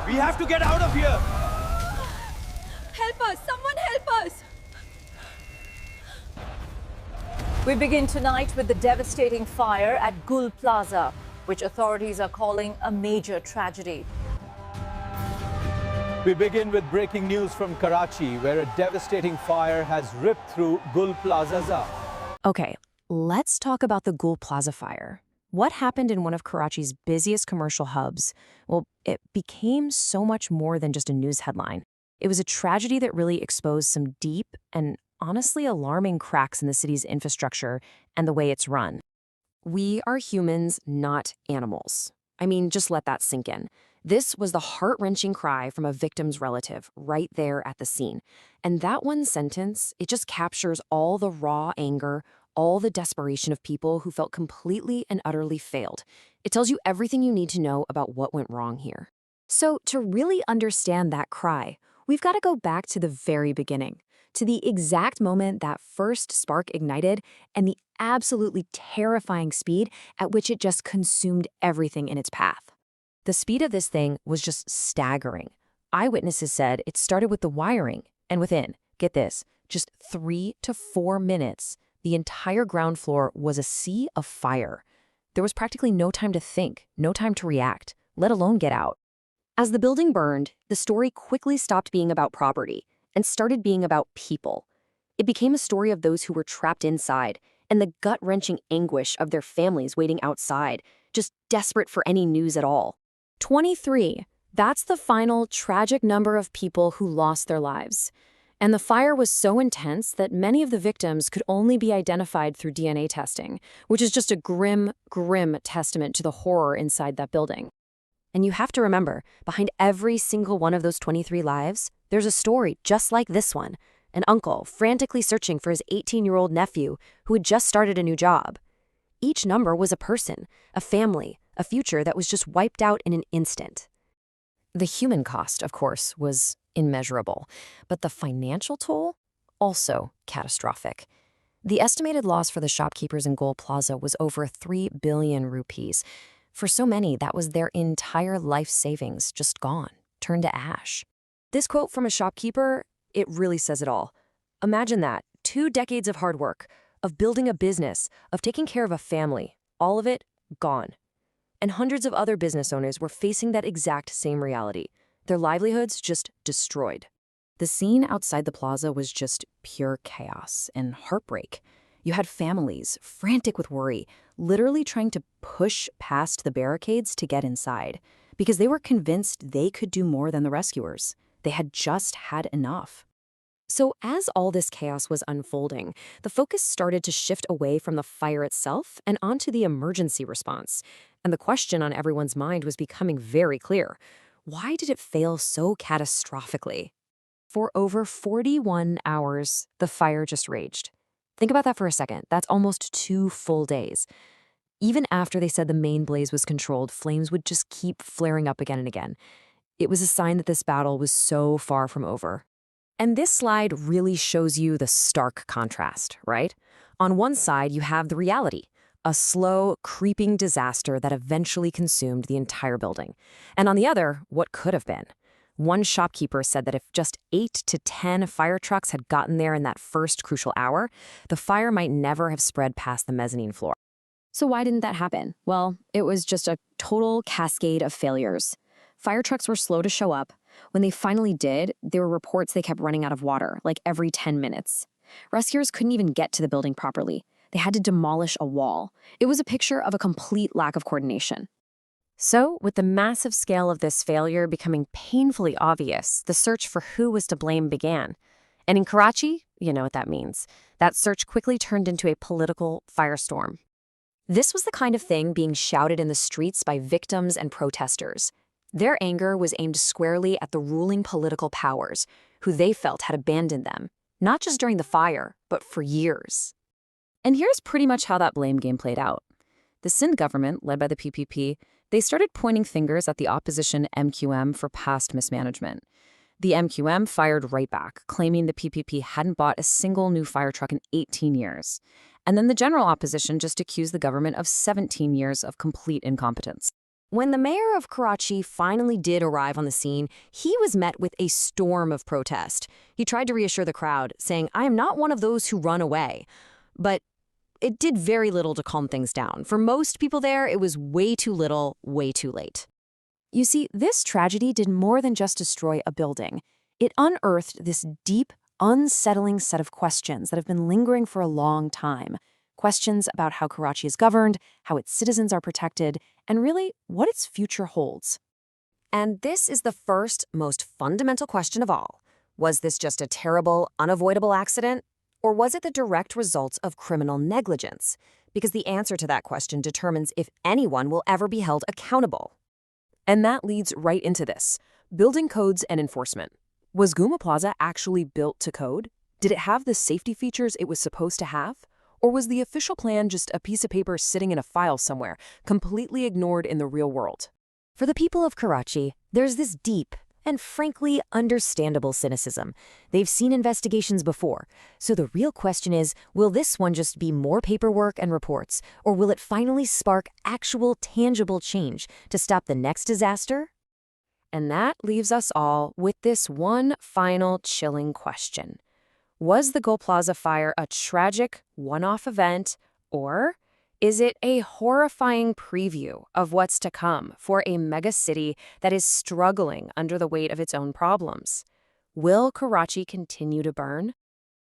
We have to get out of here! Help us! Someone help us! We begin tonight with the devastating fire at Gul Plaza, which authorities are calling a major tragedy. We begin with breaking news from Karachi, where a devastating fire has ripped through Gul Plaza. Okay, let's talk about the Gul Plaza fire. What happened in one of Karachi's busiest commercial hubs? Well, it became so much more than just a news headline. It was a tragedy that really exposed some deep and honestly alarming cracks in the city's infrastructure and the way it's run. We are humans, not animals. I mean, just let that sink in. This was the heart-wrenching cry from a victim's relative right there at the scene. And that one sentence, it just captures all the raw anger, all the desperation of people who felt completely and utterly failed. It tells you everything you need to know about what went wrong here. So to really understand that cry, we've got to go back to the very beginning, to the exact moment that first spark ignited and the absolutely terrifying speed at which it just consumed everything in its path. The speed of this thing was just staggering. Eyewitnesses said it started with the wiring, and within, get this, just 3 to 4 minutes, the entire ground floor was a sea of fire. There was practically no time to think, no time to react, let alone get out. As the building burned, the story quickly stopped being about property and started being about people. It became a story of those who were trapped inside and the gut-wrenching anguish of their families waiting outside, just desperate for any news at all. 23. That's the final tragic number of people who lost their lives. And the fire was so intense that many of the victims could only be identified through DNA testing, which is just a grim, grim testament to the horror inside that building. And you have to remember, behind every single one of those 23 lives, there's a story just like this one. An uncle frantically searching for his 18-year-old nephew who had just started a new job. Each number was a person, a family, a future that was just wiped out in an instant. The human cost, of course, was immeasurable, but the financial toll, also catastrophic. The estimated loss for the shopkeepers in Gul Plaza was over 3 billion rupees. For so many, that was their entire life savings just gone, turned to ash. This quote from a shopkeeper, it really says it all. Imagine that, 2 decades of hard work, of building a business, of taking care of a family, all of it gone. And hundreds of other business owners were facing that exact same reality. Their livelihoods just destroyed. The scene outside the plaza was just pure chaos and heartbreak. You had families, frantic with worry, literally trying to push past the barricades to get inside, because they were convinced they could do more than the rescuers. They had just had enough. So as all this chaos was unfolding, the focus started to shift away from the fire itself and onto the emergency response. And the question on everyone's mind was becoming very clear. Why did it fail so catastrophically? For over 41 hours, the fire just raged. Think about that for a second. That's almost 2 full days. Even after they said the main blaze was controlled, flames would just keep flaring up again and again. It was a sign that this battle was so far from over. And this slide really shows you the stark contrast, right? On one side, you have the reality, a slow, creeping disaster that eventually consumed the entire building. And on the other, what could have been. One shopkeeper said that if just 8 to 10 fire trucks had gotten there in that first crucial hour, the fire might never have spread past the mezzanine floor. So why didn't that happen? Well, it was just a total cascade of failures. Fire trucks were slow to show up. When they finally did, there were reports they kept running out of water, like every 10 minutes. Rescuers couldn't even get to the building properly. They had to demolish a wall. It was a picture of a complete lack of coordination. So, with the massive scale of this failure becoming painfully obvious, the search for who was to blame began. And in Karachi, you know what that means. That search quickly turned into a political firestorm. This was the kind of thing being shouted in the streets by victims and protesters. Their anger was aimed squarely at the ruling political powers, who they felt had abandoned them, not just during the fire, but for years. And here's pretty much how that blame game played out. The Sindh government, led by the PPP, they started pointing fingers at the opposition MQM for past mismanagement. The MQM fired right back, claiming the PPP hadn't bought a single new fire truck in 18 years. And then the general opposition just accused the government of 17 years of complete incompetence. When the mayor of Karachi finally did arrive on the scene, he was met with a storm of protest. He tried to reassure the crowd, saying, "I am not one of those who run away." But it did very little to calm things down. For most people there, it was way too little, way too late. You see, this tragedy did more than just destroy a building. It unearthed this deep, unsettling set of questions that have been lingering for a long time. Questions about how Karachi is governed, how its citizens are protected, and really what its future holds. And this is the first, most fundamental question of all. Was this just a terrible, unavoidable accident? Or was it the direct result of criminal negligence? Because the answer to that question determines if anyone will ever be held accountable. And that leads right into this: building codes and enforcement. Was Guma Plaza actually built to code? Did it have the safety features it was supposed to have? Or was the official plan just a piece of paper sitting in a file somewhere, completely ignored in the real world? For the people of Karachi, there's this deep and frankly understandable cynicism. They've seen investigations before, so the real question is, will this one just be more paperwork and reports, or will it finally spark actual tangible change to stop the next disaster? And that leaves us all with this one final chilling question. Was the Gul Plaza fire a tragic, one-off event, or is it a horrifying preview of what's to come for a mega city that is struggling under the weight of its own problems? Will Karachi continue to burn,